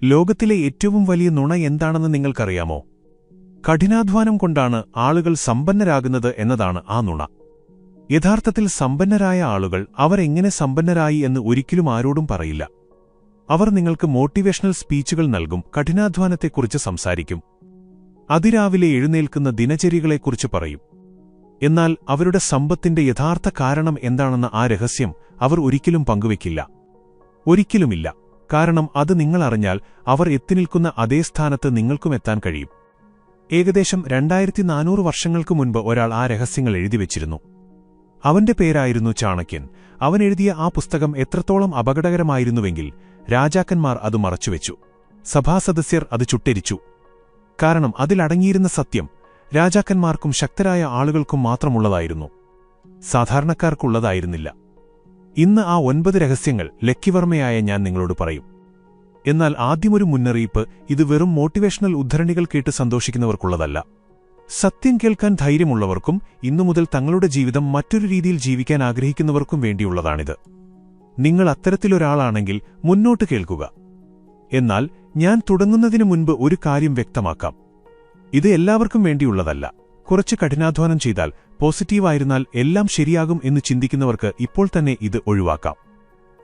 ലോകത്തിലെ ഏറ്റവും വലിയ നുണ എന്താണെന്ന് നിങ്ങൾക്കറിയാമോ? കഠിനാധ്വാനം കൊണ്ടാണ് ആളുകൾ സമ്പന്നരാകുന്നത് എന്നതാണ് ആ നുണ. യഥാർത്ഥത്തിൽ സമ്പന്നരായ ആളുകൾ അവരെങ്ങനെ സമ്പന്നരായി എന്ന് ഒരിക്കലും ആരോടും പറയില്ല. അവർ നിങ്ങൾക്ക് മോട്ടിവേഷണൽ സ്പീച്ചുകൾ നൽകും, കഠിനാധ്വാനത്തെക്കുറിച്ച് സംസാരിക്കും, അതിരാവിലെ എഴുന്നേൽക്കുന്ന ദിനചര്യകളെക്കുറിച്ച് പറയും. എന്നാൽ അവരുടെ സമ്പത്തിന്റെ യഥാർത്ഥ കാരണം എന്താണെന്ന ആ രഹസ്യം അവർ ഒരിക്കലും പങ്കുവെക്കില്ല. ഒരിക്കലുമില്ല. കാരണം അത് നിങ്ങളറിഞ്ഞാൽ അവർ എത്തിനിൽക്കുന്ന അതേ സ്ഥാനത്ത് നിങ്ങൾക്കും എത്താൻ കഴിയും. ഏകദേശം 2400 വർഷങ്ങൾക്ക് മുൻപ് ഒരാൾ ആ രഹസ്യങ്ങൾ എഴുതിവെച്ചിരുന്നു. അവന്റെ പേരായിരുന്നു ചാണക്യൻ. അവൻ എഴുതിയ ആ പുസ്തകം എത്രത്തോളം അപകടകരമായിരുന്നുവെങ്കിൽ രാജാക്കന്മാർ അത് മറച്ചുവെച്ചു, സഭാസദസ്യർ അത് ചുട്ടെരിച്ചു. കാരണം അതിലടങ്ങിയിരുന്ന സത്യം രാജാക്കന്മാർക്കും ശക്തരായ ആളുകൾക്കും മാത്രമുള്ളതായിരുന്നു, സാധാരണക്കാർക്കുള്ളതായിരുന്നില്ല. ഇന്ന് ആ 9 രഹസ്യങ്ങൾ ലക്കിവർമ്മയായ ഞാൻ നിങ്ങളോട് പറയും. എന്നാൽ ആദ്യമൊരു മുന്നറിയിപ്പ്: ഇത് വെറും മോട്ടിവേഷണൽ ഉദ്ധരണികൾ കേട്ട് സന്തോഷിക്കുന്നവർക്കുള്ളതല്ല. സത്യം കേൾക്കാൻ ധൈര്യമുള്ളവർക്കും ഇന്നുമുതൽ തങ്ങളുടെ ജീവിതം മറ്റൊരു രീതിയിൽ ജീവിക്കാൻ ആഗ്രഹിക്കുന്നവർക്കും വേണ്ടിയുള്ളതാണിത്. നിങ്ങൾ അത്തരത്തിലൊരാളാണെങ്കിൽ മുന്നോട്ട് കേൾക്കുക. എന്നാൽ ഞാൻ തുടങ്ങുന്നതിനു മുൻപ് ഒരു കാര്യം വ്യക്തമാക്കാം. ഇത് എല്ലാവർക്കും വേണ്ടിയുള്ളതല്ല. കുറച്ച് കഠിനാധ്വാനം ചെയ്താൽ, പോസിറ്റീവായിരുന്നാൽ എല്ലാം ശരിയാകും എന്ന് ചിന്തിക്കുന്നവർക്ക് ഇപ്പോൾ തന്നെ ഇത് ഒഴിവാക്കാം.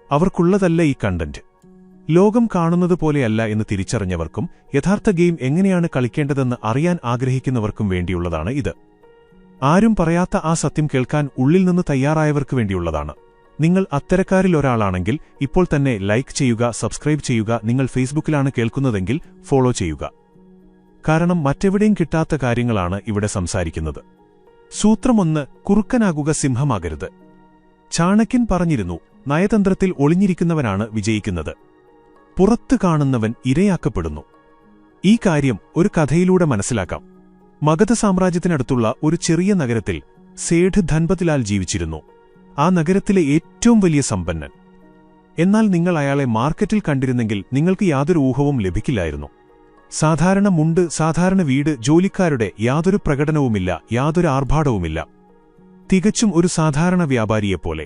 അവർക്കുള്ളതല്ല ഈ കണ്ടന്റ്. ലോകം കാണുന്നതുപോലെയല്ല എന്ന് തിരിച്ചറിഞ്ഞവർക്കും യഥാർത്ഥ ഗെയിം എങ്ങനെയാണ് കളിക്കേണ്ടതെന്ന് അറിയാൻ ആഗ്രഹിക്കുന്നവർക്കും വേണ്ടിയുള്ളതാണ് ഇത്. ആരും പറയാത്ത ആ സത്യം കേൾക്കാൻ ഉള്ളിൽ നിന്ന് തയ്യാറായവർക്ക് വേണ്ടിയുള്ളതാണ്. നിങ്ങൾ അത്തരക്കാരിൽ ഒരാളാണെങ്കിൽ ഇപ്പോൾ തന്നെ ലൈക്ക് ചെയ്യുക, സബ്സ്ക്രൈബ് ചെയ്യുക. നിങ്ങൾ ഫേസ്ബുക്കിലാണ് കേൾക്കുന്നതെങ്കിൽ ഫോളോ ചെയ്യുക. കാരണം മറ്റെവിടെയും കിട്ടാത്ത കാര്യങ്ങളാണ് ഇവിടെ സംസാരിക്കുന്നത്. സൂത്രം 1: കുറുക്കനാകുക, സിംഹമാകരുത്. ചാണക്യൻ പറഞ്ഞിരുന്നു, നയതന്ത്രത്തിൽ ഒളിഞ്ഞിരിക്കുന്നവനാണ് വിജയിക്കുന്നത്, പുറത്തു കാണുന്നവൻ ഇരയാക്കപ്പെടുന്നു. ഈ കാര്യം ഒരു കഥയിലൂടെ മനസ്സിലാക്കാം. മഗധ സാമ്രാജ്യത്തിനടുത്തുള്ള ഒരു ചെറിയ നഗരത്തിൽ സേഠ് ധൻപത്ലാൽ ജീവിച്ചിരുന്നു. ആ നഗരത്തിലെ ഏറ്റവും വലിയ സമ്പന്നൻ. എന്നാൽ നിങ്ങൾ അയാളെ മാർക്കറ്റിൽ കണ്ടിരുന്നെങ്കിൽ നിങ്ങൾക്ക് യാതൊരു ഊഹവും ലഭിക്കില്ലായിരുന്നു. സാധാരണ മുണ്ട്, സാധാരണ വീട്, ജോലിക്കാരുടെ യാതൊരു പ്രകടനവുമില്ല, യാതൊരു ആർഭാടവുമില്ല. തികച്ചും ഒരു സാധാരണ വ്യാപാരിയെപ്പോലെ.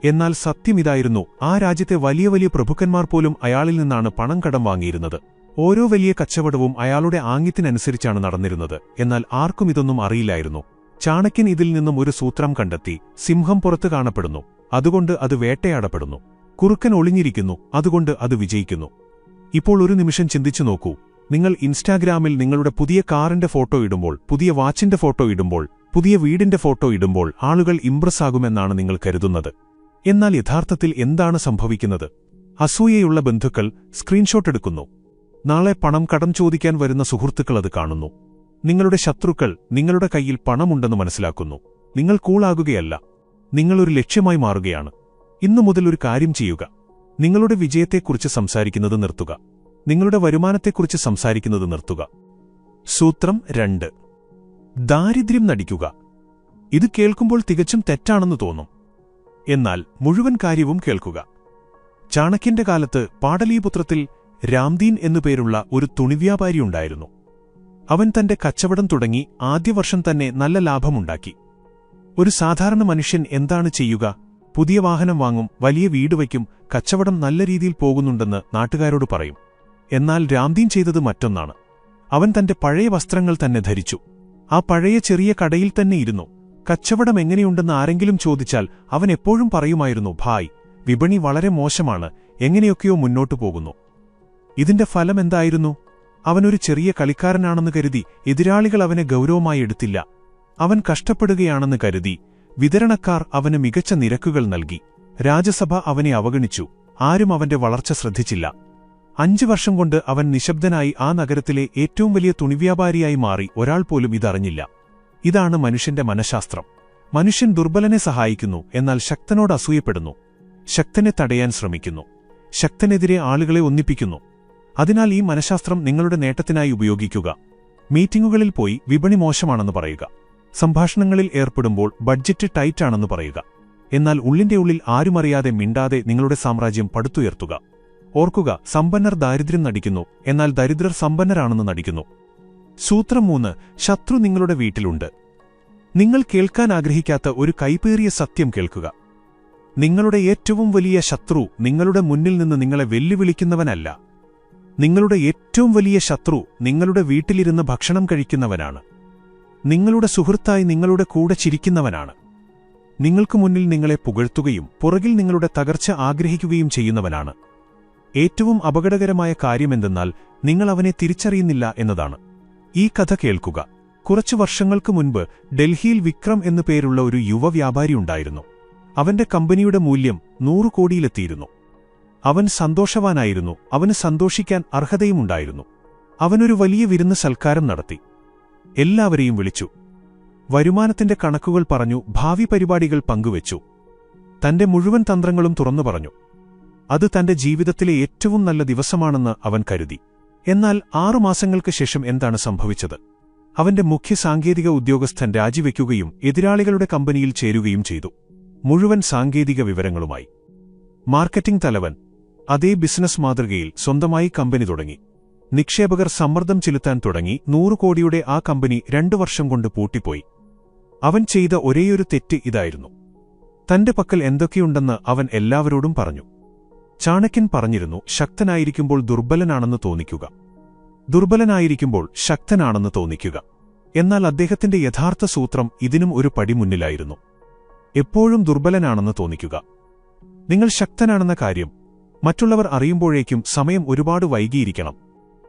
എന്നാൽ സത്യമിതായിരുന്നു, ആ രാജ്യത്തെ വലിയ വലിയ പ്രഭുക്കന്മാർ പോലും അയാളിൽ നിന്നാണ് പണം കടം വാങ്ങിയിരുന്നത്. ഓരോ വലിയ കച്ചവടവും അയാളുടെ ആംഗ്യത്തിനനുസരിച്ചാണ് നടന്നിരുന്നത്. എന്നാൽ ആർക്കും ഇതൊന്നും അറിയില്ലായിരുന്നു. ചാണക്യൻ ഇതിൽ നിന്നും ഒരു സൂത്രം കണ്ടെത്തി: സിംഹം പുറത്തു കാണപ്പെടുന്നു, അതുകൊണ്ട് അത് വേട്ടയാടപ്പെടുന്നു. കുറുക്കൻ ഒളിഞ്ഞിരിക്കുന്നു, അതുകൊണ്ട് അത് വിജയിക്കുന്നു. ഇപ്പോൾ ഒരു നിമിഷം ചിന്തിച്ചു നോക്കൂ. നിങ്ങൾ ഇൻസ്റ്റാഗ്രാമിൽ നിങ്ങളുടെ പുതിയ കാറിന്റെ ഫോട്ടോ ഇടുമ്പോൾ, പുതിയ വാച്ചിന്റെ ഫോട്ടോ ഇടുമ്പോൾ, പുതിയ വീടിന്റെ ഫോട്ടോ ഇടുമ്പോൾ ആളുകൾ ഇംപ്രസ് ആകുമെന്നാണ് നിങ്ങൾ കരുതുന്നത്. എന്നാൽ യഥാർത്ഥത്തിൽ എന്താണ് സംഭവിക്കുന്നത്? അസൂയയുള്ള ബന്ധുക്കൾ സ്ക്രീൻഷോട്ട് എടുക്കുന്നു. നാളെ പണം കടം ചോദിക്കാൻ വരുന്ന സുഹൃത്തുക്കൾ അത് കാണുന്നു. നിങ്ങളുടെ ശത്രുക്കൾ നിങ്ങളുടെ കയ്യിൽ പണമുണ്ടെന്ന് മനസ്സിലാക്കുന്നു. നിങ്ങൾ കൂളാകുകയല്ല, നിങ്ങളൊരു ലക്ഷ്യമായി മാറുകയാണ്. ഇന്നു മുതൽ ഒരു കാര്യം ചെയ്യുക: നിങ്ങളുടെ വിജയത്തെക്കുറിച്ച് സംസാരിക്കുന്നത് നിർത്തുക. നിങ്ങളുടെ വരുമാനത്തെക്കുറിച്ച് സംസാരിക്കുന്നത് നിർത്തുക. സൂത്രം 2: ദാരിദ്ര്യം നടിക്കുക. ഇത് കേൾക്കുമ്പോൾ തികച്ചും തെറ്റാണെന്ന് തോന്നും. എന്നാൽ മുഴുവൻ കാര്യവും കേൾക്കുക. ചാണക്യന്റെ കാലത്ത് പാടലീപുത്രത്തിൽ രാംദീൻ എന്നുപേരുള്ള ഒരു തുണിവ്യാപാരിയുണ്ടായിരുന്നു. അവൻ തന്റെ കച്ചവടം തുടങ്ങി ആദ്യ വർഷം തന്നെ നല്ല ലാഭമുണ്ടാക്കി. ഒരു സാധാരണ മനുഷ്യൻ എന്താണ് ചെയ്യുക? പുതിയ വാഹനം വാങ്ങും, വലിയ വീട് വയ്ക്കും, കച്ചവടം നല്ല രീതിയിൽ പോകുന്നുണ്ടെന്ന് നാട്ടുകാരോട് പറയും. എന്നാൽ രാംദീൻ ചെയ്തത് മറ്റൊന്നാണ്. അവൻ തന്റെ പഴയ വസ്ത്രങ്ങൾ തന്നെ ധരിച്ചു. ആ പഴയ ചെറിയ കടയിൽ തന്നെ ഇരുന്നു. കച്ചവടം എങ്ങനെയുണ്ടെന്ന് ആരെങ്കിലും ചോദിച്ചാൽ അവൻ എപ്പോഴും പറയുമായിരുന്നു: ഭായ്, വിപണി വളരെ മോശമാണ്, എങ്ങനെയൊക്കെയോ മുന്നോട്ടു പോകുന്നു. ഇതിന്റെ ഫലം എന്തായിരുന്നു? അവനൊരു ചെറിയ കളിക്കാരനാണെന്ന് കരുതി എതിരാളികൾ അവനെ ഗൗരവമായി എടുത്തില്ല. അവൻ കഷ്ടപ്പെടുകയാണെന്ന് കരുതി വിതരണക്കാർ അവന് മികച്ച നിരക്കുകൾ നൽകി. രാജസഭ അവനെ അവഗണിച്ചു. ആരും അവന്റെ വളർച്ച ശ്രദ്ധിച്ചില്ല. 5 വർഷം കൊണ്ട് അവൻ നിശബ്ദനായി ആ നഗരത്തിലെ ഏറ്റവും വലിയ തുണിവ്യാപാരിയായി മാറി. ഒരാൾ പോലും ഇതറിഞ്ഞില്ല. ഇതാണ് മനുഷ്യന്റെ മനഃശാസ്ത്രം. മനുഷ്യൻ ദുർബലനെ സഹായിക്കുന്നു, എന്നാൽ ശക്തനോട് അസൂയപ്പെടുന്നു. ശക്തനെ തടയാൻ ശ്രമിക്കുന്നു. ശക്തനെതിരെ ആളുകളെ ഒന്നിപ്പിക്കുന്നു. അതിനാൽ ഈ മനഃശാസ്ത്രം നിങ്ങളുടെ നേട്ടത്തിനായി ഉപയോഗിക്കുക. മീറ്റിംഗുകളിൽ പോയി വിപണി മോശമാണെന്ന് പറയുക. സംഭാഷണങ്ങളിൽ ഏർപ്പെടുമ്പോൾ ബഡ്ജറ്റ് ടൈറ്റ് ആണെന്ന് പറയുക. എന്നാൽ ഉള്ളിന്റെ ഉള്ളിൽ ആരുമറിയാതെ മിണ്ടാതെ നിങ്ങളുടെ സാമ്രാജ്യം പടുത്തുയർത്തുക. ഓർക്കുക, സമ്പന്നർ ദാരിദ്ര്യം നടിക്കുന്നു, എന്നാൽ ദരിദ്രർ സമ്പന്നരാണെന്ന് നടിക്കുന്നു. സൂത്രം 3: ശത്രു നിങ്ങളുടെ വീട്ടിലുണ്ട്. നിങ്ങൾ കേൾക്കാൻ ആഗ്രഹിക്കാത്ത ഒരു കൈപ്പേറിയ സത്യം കേൾക്കുക. നിങ്ങളുടെ ഏറ്റവും വലിയ ശത്രു നിങ്ങളുടെ മുന്നിൽ നിന്ന് നിങ്ങളെ വെല്ലുവിളിക്കുന്നവനല്ല. നിങ്ങളുടെ ഏറ്റവും വലിയ ശത്രു നിങ്ങളുടെ വീട്ടിലിരുന്ന് ഭക്ഷണം കഴിക്കുന്നവനാണ്. നിങ്ങളുടെ സുഹൃത്തായി നിങ്ങളുടെ കൂടെ ചിരിക്കുന്നവനാണ്. നിങ്ങൾക്ക് മുന്നിൽ നിങ്ങളെ പുകഴ്ത്തുകയും പുറകിൽ നിങ്ങളുടെ തകർച്ച ആഗ്രഹിക്കുകയും ചെയ്യുന്നവനാണ്. ഏറ്റവും അപകടകരമായ കാര്യമെന്തെന്നാൽ നിങ്ങൾ അവനെ തിരിച്ചറിയുന്നില്ല എന്നതാണ്. ഈ കഥ കേൾക്കുക. കുറച്ചു വർഷങ്ങൾക്ക് മുൻപ് ഡൽഹിയിൽ വിക്രം എന്നു പേരുള്ള ഒരു യുവ വ്യാപാരിയുണ്ടായിരുന്നു. അവന്റെ കമ്പനിയുടെ മൂല്യം 100 കോടിയിലെത്തിയിരുന്നു. അവൻ സന്തോഷവാനായിരുന്നു. അവന് സന്തോഷിക്കാൻ അർഹതയുമുണ്ടായിരുന്നു. അവനൊരു വലിയ വിരുന്ന് സൽക്കാരം നടത്തി. എല്ലാവരെയും വിളിച്ചു. വരുമാനത്തിന്റെ കണക്കുകൾ പറഞ്ഞു. ഭാവി പരിപാടികൾ പങ്കുവച്ചു. തന്റെ മുഴുവൻ തന്ത്രങ്ങളും തുറന്നു പറഞ്ഞു. അത് തന്റെ ജീവിതത്തിലെ ഏറ്റവും നല്ല ദിവസമാണെന്ന് അവൻ കരുതി. എന്നാൽ 6 മാസങ്ങൾക്ക് ശേഷം എന്താണ് സംഭവിച്ചത്? അവന്റെ മുഖ്യ സാങ്കേതിക ഉദ്യോഗസ്ഥൻ രാജിവെക്കുകയും എതിരാളികളുടെ കമ്പനിയിൽ ചേരുകയും ചെയ്തു. മുഴുവൻ സാങ്കേതിക വിവരങ്ങളുമായി. മാർക്കറ്റിംഗ് തലവൻ അതേ ബിസിനസ് മാതൃകയിൽ സ്വന്തമായി കമ്പനി തുടങ്ങി. നിക്ഷേപകർ സമ്മർദ്ദം ചെലുത്താൻ തുടങ്ങി. 100 കോടിയുടെ ആ കമ്പനി 2 വർഷം കൊണ്ട് പൂട്ടിപ്പോയി. അവൻ ചെയ്ത ഒരേയൊരു തെറ്റ് ഇതായിരുന്നു. തന്റെ പക്കൽ എന്തൊക്കെയുണ്ടെന്ന് അവൻ എല്ലാവരോടും പറഞ്ഞു. ചാണക്യൻ പറഞ്ഞിരുന്നു, ശക്തനായിരിക്കുമ്പോൾ ദുർബലനാണെന്ന് തോന്നിക്കുക, ദുർബലനായിരിക്കുമ്പോൾ ശക്തനാണെന്ന് തോന്നിക്കുക. എന്നാൽ അദ്ദേഹത്തിന്റെ യഥാർത്ഥ സൂത്രം ഇതിനും ഒരു പടി മുന്നിലായിരുന്നു. എപ്പോഴും ദുർബലനാണെന്ന് തോന്നിക്കുക. നിങ്ങൾ ശക്തനാണെന്ന കാര്യം മറ്റുള്ളവർ അറിയുമ്പോഴേക്കും സമയം ഒരുപാട് വൈകിയിരിക്കണം.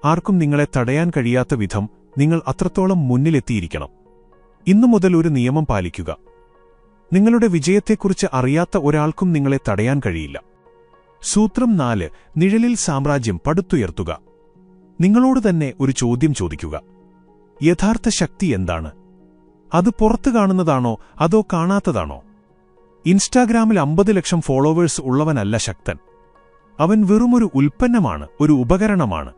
ആർക്കും നിങ്ങളെ തടയാൻ കഴിയാത്ത വിധം നിങ്ങൾ അത്രത്തോളം മുന്നിലെത്തിയിരിക്കണം. ഇന്നു മുതൽ ഒരു നിയമം പാലിക്കുക. നിങ്ങളുടെ വിജയത്തെക്കുറിച്ച് അറിയാത്ത ഒരാൾക്കും നിങ്ങളെ തടയാൻ കഴിയില്ല. സൂത്രം 4. നിഴലിൽ സാമ്രാജ്യം പടുത്തുയർത്തുക. നിങ്ങളോട് തന്നെ ഒരു ചോദ്യം ചോദിക്കുക. യഥാർത്ഥ ശക്തി എന്താണ്? അത് പുറത്തു കാണുന്നതാണോ അതോ കാണാത്തതാണോ? ഇൻസ്റ്റാഗ്രാമിൽ 50 ലക്ഷം ഫോളോവേഴ്സ് ഉള്ളവനല്ല ശക്തൻ. അവൻ വെറുമൊരു ഉൽപ്പന്നമാണ്, ഒരു ഉപകരണമാണ്.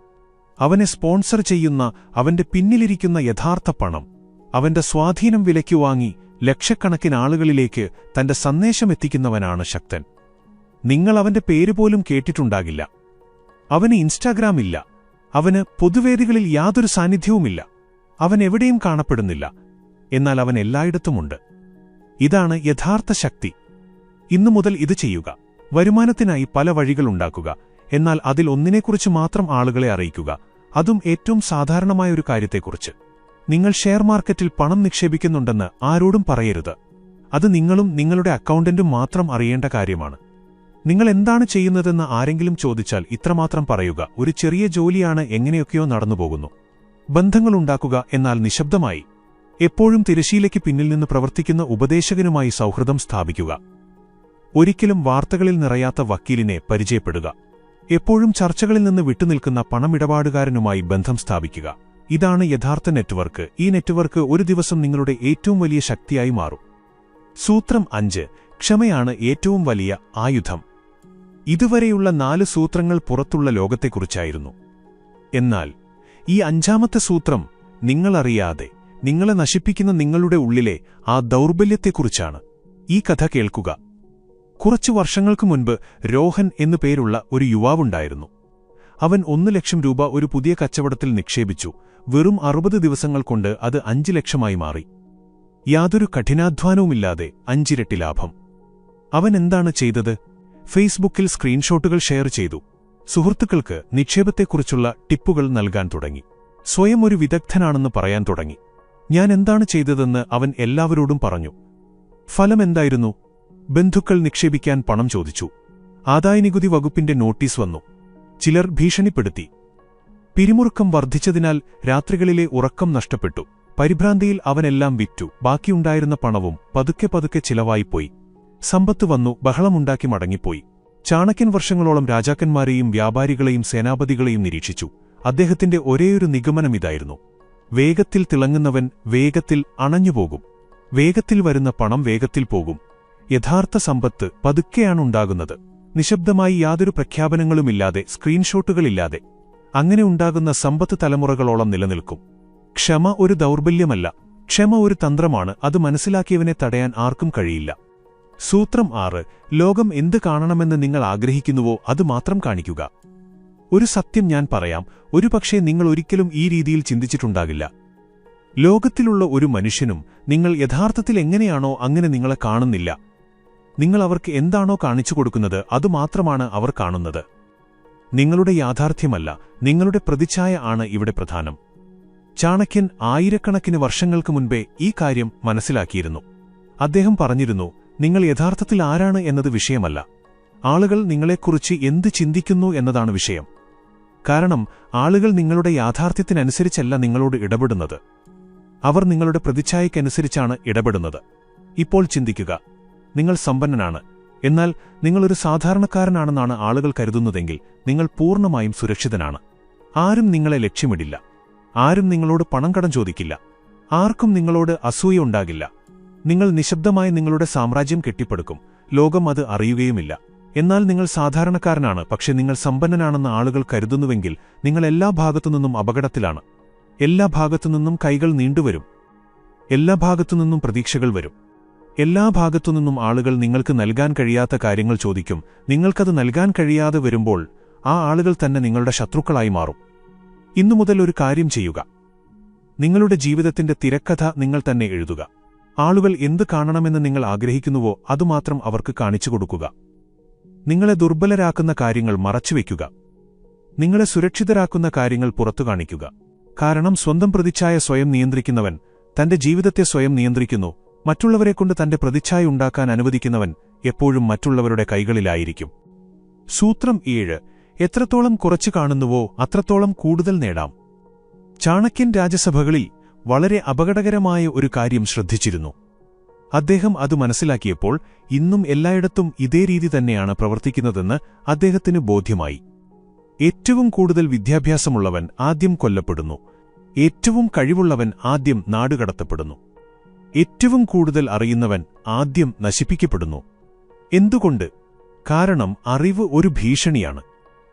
അവനെ സ്പോൺസർ ചെയ്യുന്ന, അവന്റെ പിന്നിലിരിക്കുന്ന യഥാർത്ഥ പണം, അവന്റെ സ്വാധീനം വിലയ്ക്കു വാങ്ങി ലക്ഷക്കണക്കിന് ആളുകളിലേക്ക് തന്റെ സന്ദേശമെത്തിക്കുന്നവനാണ് ശക്തൻ. നിങ്ങൾ അവന്റെ പേരുപോലും കേട്ടിട്ടുണ്ടാകില്ല. അവന് ഇൻസ്റ്റാഗ്രാം ഇല്ല. അവന് പൊതുവേദികളിൽ യാതൊരു സാന്നിധ്യവുമില്ല. അവൻ എവിടെയും കാണപ്പെടുന്നില്ല. എന്നാൽ അവൻ എല്ലായിടത്തുമുണ്ട്. ഇതാണ് യഥാർത്ഥ ശക്തി. ഇന്നു മുതൽ ഇത് ചെയ്യുക. വരുമാനത്തിനായി പല വഴികളുണ്ടാക്കുക. എന്നാൽ അതിൽ ഒന്നിനെക്കുറിച്ച് മാത്രം ആളുകളെ അറിയിക്കുക. അതും ഏറ്റവും സാധാരണമായ ഒരു കാര്യത്തെക്കുറിച്ച്. നിങ്ങൾ ഷെയർ മാർക്കറ്റിൽ പണം നിക്ഷേപിക്കുന്നുണ്ടെന്ന് ആരോടും പറയരുത്. അത് നിങ്ങളും നിങ്ങളുടെ അക്കൗണ്ടന്റും മാത്രം അറിയേണ്ട കാര്യമാണ്. നിങ്ങൾ എന്താണ് ചെയ്യുന്നതെന്ന് ആരെങ്കിലും ചോദിച്ചാൽ ഇത്രമാത്രം പറയുക, ഒരു ചെറിയ ജോലിയാണ്, എങ്ങനെയൊക്കെയോ നടന്നുപോകുന്നു. ബന്ധങ്ങളുണ്ടാക്കുക, എന്നാൽ നിശബ്ദമായി. എപ്പോഴും തിരശ്ശീലയ്ക്ക് പിന്നിൽ നിന്ന് പ്രവർത്തിക്കുന്ന ഉപദേശകനുമായി സൗഹൃദം സ്ഥാപിക്കുക. ഒരിക്കലും വാർത്തകളിൽ നിറയാത്ത വക്കീലിനെ പരിചയപ്പെടുക. എപ്പോഴും ചർച്ചകളിൽ നിന്ന് വിട്ടുനിൽക്കുന്ന പണമിടപാടുകാരനുമായി ബന്ധം സ്ഥാപിക്കുക. ഇതാണ് യഥാർത്ഥ നെറ്റ്വർക്ക്. ഈ നെറ്റ്വർക്ക് ഒരു ദിവസം നിങ്ങളുടെ ഏറ്റവും വലിയ ശക്തിയായി മാറും. സൂത്രം 5. ക്ഷമയാണ് ഏറ്റവും വലിയ ആയുധം. ഇതുവരെയുള്ള 4 സൂത്രങ്ങൾ പുറത്തുള്ള ലോകത്തെക്കുറിച്ചായിരുന്നു. എന്നാൽ ഈ 5ാമത്തെ സൂത്രം നിങ്ങളറിയാതെ നിങ്ങളെ നശിപ്പിക്കുന്ന നിങ്ങളുടെ ഉള്ളിലെ ആ ദൗർബല്യത്തെക്കുറിച്ചാണ്. ഈ കഥ കേൾക്കുക. കുറച്ചു വർഷങ്ങൾക്ക് മുൻപ് രോഹൻ എന്നു പേരുള്ള ഒരു യുവാവുണ്ടായിരുന്നു. അവൻ 1 ലക്ഷം രൂപ ഒരു പുതിയ കച്ചവടത്തിൽ നിക്ഷേപിച്ചു. വെറും 60 ദിവസങ്ങൾ കൊണ്ട് അത് 5 ലക്ഷമായി മാറി. യാതൊരു കഠിനാധ്വാനവുമില്ലാതെ 5 ഇരട്ടി ലാഭം. അവൻ എന്താണ് ചെയ്തത്? ഫേസ്ബുക്കിൽ സ്ക്രീൻഷോട്ടുകൾ ഷെയർ ചെയ്തു. സുഹൃത്തുക്കൾക്ക് നിക്ഷേപത്തെക്കുറിച്ചുള്ള ടിപ്പുകൾ നൽകാൻ തുടങ്ങി. സ്വയം ഒരു വിദഗ്ധനാണെന്ന് പറയാൻ തുടങ്ങി. ഞാൻ എന്താണ് ചെയ്തതെന്ന് അവൻ എല്ലാവരോടും പറഞ്ഞു. ഫലം എന്തായിരുന്നു? ബന്ധുക്കൾ നിക്ഷേപിക്കാൻ പണം ചോദിച്ചു. ആദായനികുതി വകുപ്പിന്റെ നോട്ടീസ് വന്നു. ചിലർ ഭീഷണിപ്പെടുത്തി. പിരിമുറുക്കം വർദ്ധിച്ചതിനാൽ രാത്രികളിലെ ഉറക്കം നഷ്ടപ്പെട്ടു. പരിഭ്രാന്തിയിൽ അവനെല്ലാം വിറ്റു. ബാക്കിയുണ്ടായിരുന്ന പണവും പതുക്കെ പതുക്കെ ചിലവായിപ്പോയി. സമ്പത്ത് വന്നു, ബഹളമുണ്ടാക്കി മടങ്ങിപ്പോയി. ചാണക്യൻ വർഷങ്ങളോളം രാജാക്കന്മാരെയും വ്യാപാരികളെയും സേനാപതികളെയും നിരീക്ഷിച്ചു. അദ്ദേഹത്തിന്റെ ഒരേയൊരു നിഗമനമിതായിരുന്നു: വേഗത്തിൽ തിളങ്ങുന്നവൻ വേഗത്തിൽ അണഞ്ഞുപോകും. വേഗത്തിൽ വരുന്ന പണം വേഗത്തിൽ പോകും. യഥാർത്ഥ സമ്പത്ത് പതുക്കെയാണുണ്ടാകുന്നത്. നിശബ്ദമായി, യാതൊരു പ്രഖ്യാപനങ്ങളുമില്ലാതെ, സ്ക്രീൻഷോട്ടുകളില്ലാതെ. അങ്ങനെ ഉണ്ടാകുന്ന സമ്പത്ത് തലമുറകളോളം നിലനിൽക്കും. ക്ഷമ ഒരു ദൗർബല്യമല്ല. ക്ഷമ ഒരു തന്ത്രമാണ്. അത് മനസ്സിലാക്കിയവനെ തടയാൻ ആർക്കും കഴിയില്ല. സൂത്രം 6. ലോകം എന്ത് കാണണമെന്ന് നിങ്ങൾ ആഗ്രഹിക്കുന്നുവോ അത് മാത്രം കാണിക്കുക. ഒരു സത്യം ഞാൻ പറയാം, ഒരുപക്ഷേ നിങ്ങൾ ഒരിക്കലും ഈ രീതിയിൽ ചിന്തിച്ചിട്ടുണ്ടാകില്ല. ലോകത്തിലുള്ള ഒരു മനുഷ്യനും നിങ്ങൾ യഥാർത്ഥത്തിൽ എങ്ങനെയാണോ അങ്ങനെ നിങ്ങളെ കാണുന്നില്ല. നിങ്ങൾ അവർക്ക് എന്താണോ കാണിച്ചു കൊടുക്കുന്നത് അതുമാത്രമാണ് അവർ കാണുന്നത്. നിങ്ങളുടെ യാഥാർത്ഥ്യമല്ല, നിങ്ങളുടെ പ്രതിച്ഛായ ആണ് ഇവിടെ പ്രധാനം. ചാണക്യൻ ആയിരക്കണക്കിന് വർഷങ്ങൾക്ക് മുൻപേ ഈ കാര്യം മനസ്സിലാക്കിയിരുന്നു. അദ്ദേഹം പറഞ്ഞിരുന്നു, നിങ്ങൾ യഥാർത്ഥത്തിൽ ആരാണ് എന്നത് വിഷയമല്ല, ആളുകൾ നിങ്ങളെക്കുറിച്ച് എന്ത് ചിന്തിക്കുന്നു എന്നതാണ് വിഷയം. കാരണം ആളുകൾ നിങ്ങളുടെ യാഥാർത്ഥ്യത്തിനനുസരിച്ചല്ല നിങ്ങളോട് ഇടപെടുന്നത്, അവർ നിങ്ങളുടെ പ്രതിച്ഛായയ്ക്കനുസരിച്ചാണ് ഇടപെടുന്നത്. ഇപ്പോൾ ചിന്തിക്കുക, നിങ്ങൾ സമ്പന്നനാണ്, എന്നാൽ നിങ്ങളൊരു സാധാരണക്കാരനാണെന്നാണ് ആളുകൾ കരുതുന്നതെങ്കിൽ നിങ്ങൾ പൂർണ്ണമായും സുരക്ഷിതനാണ്. ആരും നിങ്ങളെ ലക്ഷ്യമിടില്ല, ആരും നിങ്ങളോട് പണം കടം ചോദിക്കില്ല, ആർക്കും നിങ്ങളോട് അസൂയ ഉണ്ടാകില്ല. നിങ്ങൾ നിശബ്ദമായി നിങ്ങളുടെ സാമ്രാജ്യം കെട്ടിപ്പടുക്കും, ലോകം അത് അറിയുകയുമില്ല. എന്നാൽ നിങ്ങൾ സാധാരണക്കാരനാണ്, പക്ഷെ നിങ്ങൾ സമ്പന്നനാണെന്ന് ആളുകൾ കരുതുന്നുവെങ്കിൽ നിങ്ങൾ എല്ലാ ഭാഗത്തുനിന്നും അപകടത്തിലാണ്. എല്ലാ ഭാഗത്തുനിന്നും കൈകൾ നീണ്ടുവരും, എല്ലാ ഭാഗത്തുനിന്നും പ്രതീക്ഷകൾ വരും, എല്ലാ ഭാഗത്തുനിന്നും ആളുകൾ നിങ്ങൾക്ക് നൽകാൻ കഴിയാത്ത കാര്യങ്ങൾ ചോദിക്കും. നിങ്ങൾക്കത് നൽകാൻ കഴിയാതെ വരുമ്പോൾ ആ ആളുകൾ തന്നെ നിങ്ങളുടെ ശത്രുക്കളായി മാറും. ഇന്നുമുതൽ ഒരു കാര്യം ചെയ്യുക, നിങ്ങളുടെ ജീവിതത്തിന്റെ തിരക്കഥ നിങ്ങൾ തന്നെ എഴുതുക. ആളുകൾ എന്ത് കാണണമെന്ന് നിങ്ങൾ ആഗ്രഹിക്കുന്നുവോ അതുമാത്രം അവർക്ക് കാണിച്ചു കൊടുക്കുക. നിങ്ങളെ ദുർബലരാക്കുന്ന കാര്യങ്ങൾ മറച്ചുവെക്കുക, നിങ്ങളെ സുരക്ഷിതരാക്കുന്ന കാര്യങ്ങൾ പുറത്തു കാണിക്കുക. കാരണം സ്വന്തം പ്രതിച്ഛായ സ്വയം നിയന്ത്രിക്കുന്നവൻ തന്റെ ജീവിതത്തെ സ്വയം നിയന്ത്രിക്കുന്നു. മറ്റുള്ളവരെക്കൊണ്ട് തന്റെ പ്രതിച്ഛായ ഉണ്ടാക്കാൻ അനുവദിക്കുന്നവൻ എപ്പോഴും മറ്റുള്ളവരുടെ കൈകളിലായിരിക്കും. സൂത്രം 7: എത്രത്തോളം കുറച്ചു കാണുന്നുവോ അത്രത്തോളം കൂടുതൽ നേടാം. ചാണക്യൻ രാജസഭകളിൽ വളരെ അപകടകരമായ ഒരു കാര്യം ശ്രദ്ധിച്ചിരുന്നു. അദ്ദേഹം അത് മനസ്സിലാക്കിയപ്പോൾ ഇന്നും എല്ലായിടത്തും ഇതേ രീതി തന്നെയാണ് പ്രവർത്തിക്കുന്നതെന്ന് അദ്ദേഹത്തിന് ബോധ്യമായി. ഏറ്റവും കൂടുതൽ വിദ്യാഭ്യാസമുള്ളവൻ ആദ്യം കൊല്ലപ്പെടുന്നു, ഏറ്റവും കഴിവുള്ളവൻ ആദ്യം നാടുകടത്തപ്പെടുന്നു, ഏറ്റവും കൂടുതൽ അറിയുന്നവൻ ആദ്യം നശിപ്പിക്കപ്പെടുന്നു. എന്തുകൊണ്ട്? കാരണം അറിവ് ഒരു ഭീഷണിയാണ്.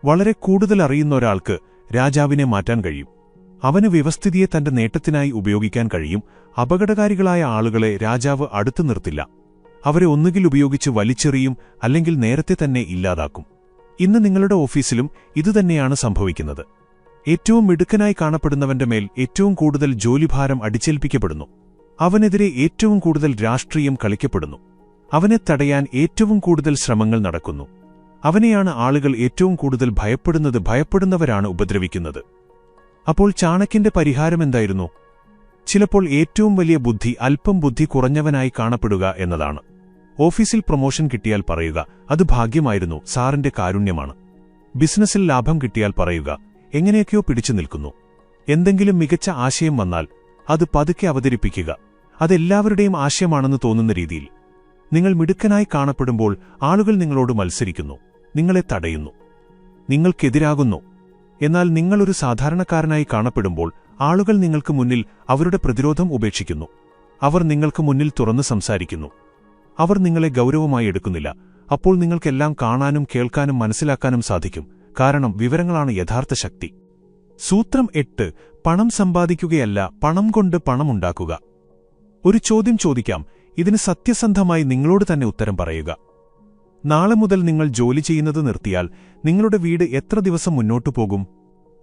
വളരെ കൂടുതൽ അറിയുന്ന ഒരാൾക്ക് രാജാവിനെ മാറ്റാൻ കഴിയും, അവന് വ്യവസ്ഥിതിയെ തന്റെ നേട്ടത്തിനായി ഉപയോഗിക്കാൻ കഴിയും. അപകടകാരികളായ ആളുകളെ രാജാവ് അടുത്തു നിർത്തില്ല, അവരെ ഒന്നുകിൽ ഉപയോഗിച്ച് വലിച്ചെറിയും, അല്ലെങ്കിൽ നേരത്തെ തന്നെ ഇല്ലാതാക്കും. ഇന്ന് നിങ്ങളുടെ ഓഫീസിലും ഇതുതന്നെയാണ് സംഭവിക്കുന്നത്. ഏറ്റവും മിടുക്കനായി കാണപ്പെടുന്നവന്റെ മേൽ ഏറ്റവും കൂടുതൽ ജോലിഭാരം അടിച്ചേൽപ്പിക്കപ്പെടുന്നു, അവനെതിരെ ഏറ്റവും കൂടുതൽ രാഷ്ട്രീയം കളിക്കപ്പെടുന്നു, അവനെ തടയാൻ ഏറ്റവും കൂടുതൽ ശ്രമങ്ങൾ നടക്കുന്നു. അവനെയാണ് ആളുകൾ ഏറ്റവും കൂടുതൽ ഭയപ്പെടുന്നത്, ഭയപ്പെടുന്നവരാണ് ഉപദ്രവിക്കുന്നത്. അപ്പോൾ ചാണക്യന്റെ പരിഹാരമെന്തായിരുന്നു? ചിലപ്പോൾ ഏറ്റവും വലിയ ബുദ്ധി അല്പം ബുദ്ധി കുറഞ്ഞവനായി കാണപ്പെടുക എന്നതാണ്. ഓഫീസിൽ പ്രൊമോഷൻ കിട്ടിയാൽ പറയുക, അത് ഭാഗ്യമായിരുന്നു, സാറിന്റെ കാരുണ്യമാണ്. ബിസിനസ്സിൽ ലാഭം കിട്ടിയാൽ പറയുക, എങ്ങനെയൊക്കെയോ പിടിച്ചു നിൽക്കുന്നു. എന്തെങ്കിലും മികച്ച ആശയം വന്നാൽ അത് പതുക്കെ അവതരിപ്പിക്കുക, അതെല്ലാവരുടെയും ആശയമാണെന്ന് തോന്നുന്ന രീതിയിൽ. നിങ്ങൾ മിടുക്കനായി കാണപ്പെടുമ്പോൾ ആളുകൾ നിങ്ങളോട് മത്സരിക്കുന്നു, നിങ്ങളെ തടയുന്നു, നിങ്ങൾക്കെതിരാകുന്നു. എന്നാൽ നിങ്ങളൊരു സാധാരണക്കാരനായി കാണപ്പെടുമ്പോൾ ആളുകൾ നിങ്ങൾക്ക് മുന്നിൽ അവരുടെ പ്രതിരോധം ഉപേക്ഷിക്കുന്നു. അവർ നിങ്ങൾക്ക് മുന്നിൽ തുറന്നു സംസാരിക്കുന്നു, അവർ നിങ്ങളെ ഗൗരവമായി എടുക്കുന്നില്ല. അപ്പോൾ നിങ്ങൾക്കെല്ലാം കാണാനും കേൾക്കാനും മനസ്സിലാക്കാനും സാധിക്കും, കാരണം വിവരങ്ങളാണ് യഥാർത്ഥ ശക്തി. സൂത്രം 8: പണം സമ്പാദിക്കുകയല്ല, പണം കൊണ്ട് പണമുണ്ടാക്കുക. ഒരു ചോദ്യം ചോദിക്കാം, ഇതിന് സത്യസന്ധമായി നിങ്ങളോട് തന്നെ ഉത്തരം പറയുക. നാളെ മുതൽ നിങ്ങൾ ജോലി ചെയ്യുന്നത് നിർത്തിയാൽ നിങ്ങളുടെ വീട് എത്ര ദിവസം മുന്നോട്ടു പോകും?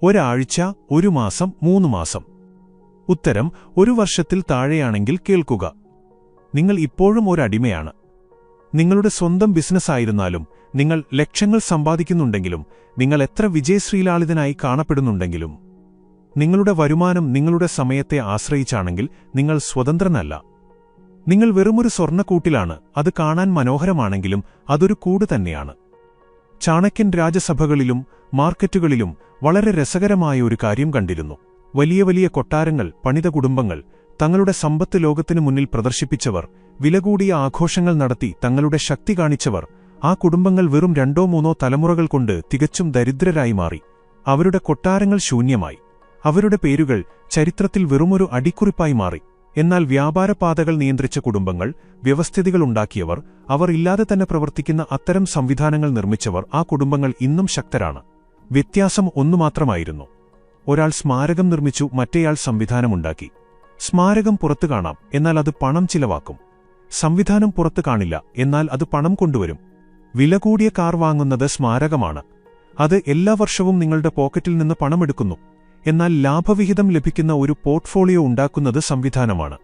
ഒരാഴ്ച, 1 മാസം, 3 മാസം? ഉത്തരം 1 വർഷത്തിൽ താഴെയാണെങ്കിൽ കേൾക്കുക, നിങ്ങൾ ഇപ്പോഴും ഒരടിമയാണ്. നിങ്ങളുടെ സ്വന്തം ബിസിനസ്സായിരുന്നാലും, നിങ്ങൾ ലക്ഷങ്ങൾ സമ്പാദിക്കുന്നുണ്ടെങ്കിലും, നിങ്ങൾ എത്ര വിജയശ്രീലാളിതനായി കാണപ്പെടുന്നുണ്ടെങ്കിലും, നിങ്ങളുടെ വരുമാനം നിങ്ങളുടെ സമയത്തെ ആശ്രയിച്ചാണെങ്കിൽ നിങ്ങൾ സ്വതന്ത്രനല്ല. നിങ്ങൾ വെറുമൊരു സ്വർണ്ണക്കൂട്ടിലാണ്, അത് കാണാൻ മനോഹരമാണെങ്കിലും അതൊരു കൂട് തന്നെയാണ്. ചാണക്യൻ രാജസഭകളിലും മാർക്കറ്റുകളിലും വളരെ രസകരമായ ഒരു കാര്യം കണ്ടിരുന്നു. വലിയ വലിയ കൊട്ടാരങ്ങൾ പണിത കുടുംബങ്ങൾ, തങ്ങളുടെ സമ്പത്ത് ലോകത്തിനു മുന്നിൽ പ്രദർശിപ്പിച്ചവർ, വിലകൂടിയ ആഘോഷങ്ങൾ നടത്തി തങ്ങളുടെ ശക്തി കാണിച്ചവർ, ആ കുടുംബങ്ങൾ വെറും 2-3 തലമുറകൾ കൊണ്ട് തികച്ചും ദരിദ്രരായി മാറി. അവരുടെ കൊട്ടാരങ്ങൾ ശൂന്യമായി, അവരുടെ പേരുകൾ ചരിത്രത്തിൽ വെറുമൊരു അടിക്കുറിപ്പായി മാറി. എന്നാൽ വ്യാപാരപാതകൾ നിയന്ത്രിച്ച കുടുംബങ്ങൾ, വ്യവസ്ഥിതികളുണ്ടാക്കിയവർ, അവർ ഇല്ലാതെ തന്നെ പ്രവർത്തിക്കുന്ന അത്തരം സംവിധാനങ്ങൾ നിർമ്മിച്ചവർ, ആ കുടുംബങ്ങൾ ഇന്നും ശക്തരാണ്. വ്യത്യാസം ഒന്നുമാത്രമായിരുന്നു: ഒരാൾ സ്മാരകം നിർമ്മിച്ചു, മറ്റേയാൾ സംവിധാനമുണ്ടാക്കി. സ്മാരകം പുറത്തു കാണാം, എന്നാൽ അത് പണം ചിലവാക്കും. സംവിധാനം പുറത്തു കാണില്ല, എന്നാൽ അത് പണം കൊണ്ടുവരും. വില കൂടിയ കാർ വാങ്ങുന്നത് സ്മാരകമാണ്, അത് എല്ലാ വർഷവും നിങ്ങളുടെ പോക്കറ്റിൽ നിന്ന് പണമെടുക്കുന്നു. എന്നാൽ ലാഭവിഹിതം ലഭിക്കുന്ന ഒരു പോർട്ട്ഫോളിയോ ഉണ്ടാക്കുന്നത് സംവിധാനമാണ്,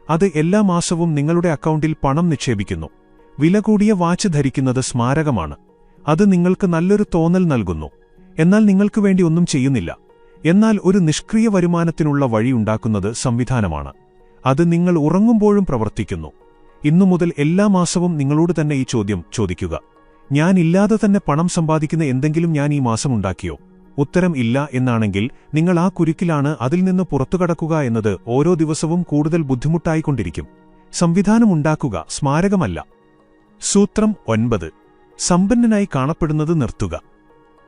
അത് എല്ലാ മാസവും നിങ്ങളുടെ അക്കൗണ്ടിൽ പണം നിക്ഷേപിക്കുന്നു. വില കൂടിയ വാച്ച് ധരിക്കുന്നത് സ്മാരകമാണ്, അത് നിങ്ങൾക്ക് നല്ലൊരു തോന്നൽ നൽകുന്നു. എന്നാൽ നിങ്ങൾക്കു വേണ്ടി ഒന്നും ചെയ്യുന്നില്ല. എന്നാൽ ഒരു നിഷ്ക്രിയ വരുമാനത്തിനുള്ള വഴിയുണ്ടാക്കുന്നത് സംവിധാനമാണ്. അത് നിങ്ങൾ ഉറങ്ങുമ്പോഴും പ്രവർത്തിക്കുന്നു. ഇന്നുമുതൽ എല്ലാ മാസവും നിങ്ങളോട് തന്നെ ഈ ചോദ്യം ചോദിക്കുക: ഞാൻ ഇല്ലാതെ തന്നെ പണം സമ്പാദിക്കുന്ന എന്തെങ്കിലും ഞാൻ ഈ മാസം ഉണ്ടാക്കിയോ? ഉത്തരം ഇല്ല എന്നാണെങ്കിൽ നിങ്ങൾ ആ കുരുക്കിലാണ്. അതിൽ നിന്ന് പുറത്തുകടക്കുക എന്നത് ഓരോ ദിവസവും കൂടുതൽ ബുദ്ധിമുട്ടായിക്കൊണ്ടിരിക്കും. സംവിധാനമുണ്ടാക്കുക, സ്മാരകമല്ല. സൂത്രം 9. സമ്പന്നനായി കാണപ്പെടുന്നത് നിർത്തുക.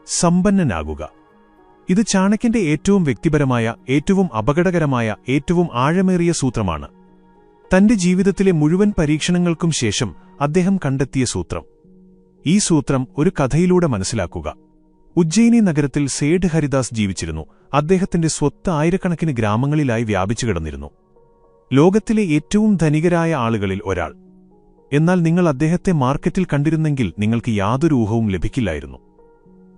സമ്പന്നനാകുക. ഇത് ചാണക്യന്റെ ഏറ്റവും വ്യക്തിപരമായ, ഏറ്റവും അപകടകരമായ, ഏറ്റവും ആഴമേറിയ സൂത്രമാണ്. തന്റെ ജീവിതത്തിലെ മുഴുവൻ പരീക്ഷണങ്ങൾക്കും ശേഷം അദ്ദേഹം കണ്ടെത്തിയ സൂത്രം. ഈ സൂത്രം ഒരു കഥയിലൂടെ മനസ്സിലാക്കുക. ഉജ്ജയിനി നഗരത്തിൽ സേഠ് ഹരിദാസ് ജീവിച്ചിരുന്നു. അദ്ദേഹത്തിന്റെ സ്വത്ത് ആയിരക്കണക്കിന് ഗ്രാമങ്ങളിലായി വ്യാപിച്ചു കിടന്നിരുന്നു. ലോകത്തിലെ ഏറ്റവും ധനികരായ ആളുകളിൽ ഒരാൾ. എന്നാൽ നിങ്ങൾ അദ്ദേഹത്തെ മാർക്കറ്റിൽ കണ്ടിരുന്നെങ്കിൽ നിങ്ങൾക്ക് യാതൊരു ഊഹവും ലഭിക്കില്ലായിരുന്നു.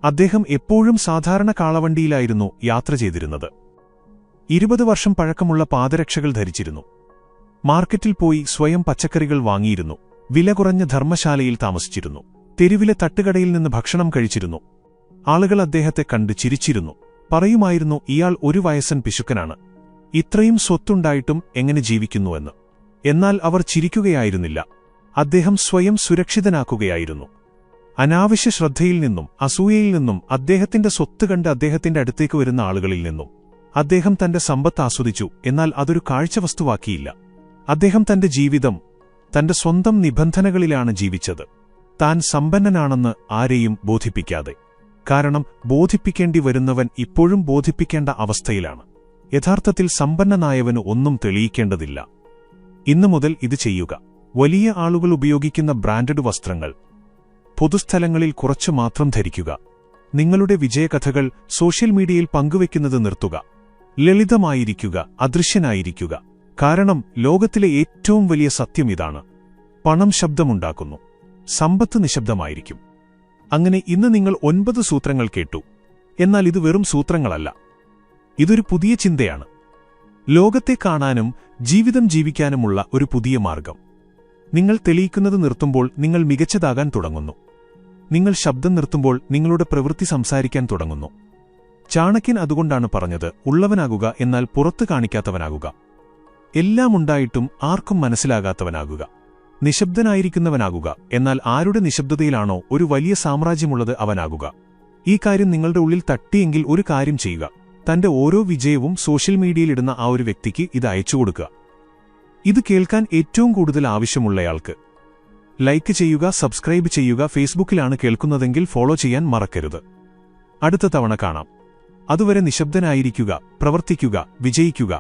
അദ്ദേഹം എപ്പോഴും സാധാരണ കാളവണ്ടിയിലായിരുന്നു യാത്ര ചെയ്തിരുന്നത്. 20 വർഷം പഴക്കമുള്ള പാദരക്ഷകൾ ധരിച്ചിരുന്നു. മാർക്കറ്റിൽ പോയി സ്വയം പച്ചക്കറികൾ വാങ്ങിയിരുന്നു. വില കുറഞ്ഞ ധർമ്മശാലയിൽ താമസിച്ചിരുന്നു. തെരുവിലെ തട്ടുകടയിൽ നിന്ന് ഭക്ഷണം കഴിച്ചിരുന്നു. ആളുകൾ അദ്ദേഹത്തെ കണ്ട് ചിരിച്ചിരുന്നു. പറയുമായിരുന്നു, ഇയാൾ ഒരു വയസ്സൻ പിശുക്കനാണ്. ഇത്രയും സ്വത്തുണ്ടായിട്ടും എങ്ങനെ ജീവിക്കുന്നുവെന്ന്. എന്നാൽ അവർ ചിരിക്കുകയായിരുന്നില്ല. അദ്ദേഹം സ്വയം സുരക്ഷിതനാക്കുകയായിരുന്നു. അനാവശ്യ ശ്രദ്ധയിൽ നിന്നും അസൂയയിൽ നിന്നും, അദ്ദേഹത്തിന്റെ സ്വത്ത് കണ്ട് അദ്ദേഹത്തിന്റെ അടുത്തേക്ക് വരുന്ന ആളുകളിൽ നിന്നും. അദ്ദേഹം തന്റെ സമ്പത്ത് ആസ്വദിച്ചു, എന്നാൽ അതൊരു കാഴ്ചവസ്തുവാക്കിയില്ല. അദ്ദേഹം തന്റെ ജീവിതം തന്റെ സ്വന്തം നിബന്ധനകളിലാണ് ജീവിച്ചത്, താൻ സമ്പന്നനാണെന്ന് ആരെയും ബോധിപ്പിക്കാതെ. കാരണം ബോധിപ്പിക്കേണ്ടി വരുന്നവൻ ഇപ്പോഴും ബോധിപ്പിക്കേണ്ട അവസ്ഥയിലാണ്. യഥാർത്ഥത്തിൽ സമ്പന്നനായവന് ഒന്നും തെളിയിക്കേണ്ടതില്ല. ഇന്നു മുതൽ ഇത് ചെയ്യുക. വലിയ ആളുകൾ ഉപയോഗിക്കുന്ന ബ്രാൻഡഡ് വസ്ത്രങ്ങൾ പൊതുസ്ഥലങ്ങളിൽ കുറച്ചു മാത്രം ധരിക്കുക. നിങ്ങളുടെ വിജയകഥകൾ സോഷ്യൽ മീഡിയയിൽ പങ്കുവെക്കുന്നത് നിർത്തുക. ലളിതമായിരിക്കുക, അദൃശ്യനായിരിക്കുക. കാരണം ലോകത്തിലെ ഏറ്റവും വലിയ സത്യം ഇതാണ്: പണം ശബ്ദമുണ്ടാക്കുന്നു, സമ്പത്ത് നിശബ്ദമായിരിക്കും. അങ്ങനെ ഇന്ന് നിങ്ങൾ 9 സൂത്രങ്ങൾ കേട്ടു. എന്നാൽ ഇത് വെറും സൂത്രങ്ങളല്ല. ഇതൊരു പുതിയ ചിന്തയാണ്. ലോകത്തെ കാണാനും ജീവിതം ജീവിക്കാനുമുള്ള ഒരു പുതിയ മാർഗം. നിങ്ങൾ തെളിയിക്കുന്നത് നിർത്തുമ്പോൾ നിങ്ങൾ മികച്ചതാകാൻ തുടങ്ങുന്നു. നിങ്ങൾ ശബ്ദം നിർത്തുമ്പോൾ നിങ്ങളുടെ പ്രവൃത്തി സംസാരിക്കാൻ തുടങ്ങുന്നു. ചാണക്യൻ അതുകൊണ്ടാണ് പറഞ്ഞത്, ഉള്ളവനാകുക, എന്നാൽ പുറത്തു കാണിക്കാത്തവനാകുക. എല്ലാം ഉണ്ടായിട്ടും ആർക്കും മനസ്സിലാകാത്തവനാകുക. നിശബ്ദനായിരിക്കുന്നവനാകുക, എന്നാൽ ആരുടെ നിശബ്ദതയിലാണോ ഒരു വലിയ സാമ്രാജ്യമുള്ളത് അവനാകുക. ഈ കാര്യം നിങ്ങളുടെ ഉള്ളിൽ തട്ടിയെങ്കിൽ ഒരു കാര്യം ചെയ്യുക: തന്റെ ഓരോ വിജയവും സോഷ്യൽ മീഡിയയിലിടുന്ന ആ ഒരു വ്യക്തിക്ക് ഇത് അയച്ചുകൊടുക്കുക. ഇത് കേൾക്കാൻ ഏറ്റവും കൂടുതൽ ആവശ്യമുള്ളയാൾക്ക്. ലൈക്ക് ചെയ്യുക, സബ്സ്ക്രൈബ് ചെയ്യുക. ഫേസ്ബുക്കിലാണ് കേൾക്കുന്നതെങ്കിൽ ഫോളോ ചെയ്യാൻ മറക്കരുത്. അടുത്ത തവണ കാണാം. അതുവരെ നിശബ്ദനായിരിക്കുക, പ്രവർത്തിക്കുക, വിജയിക്കുക.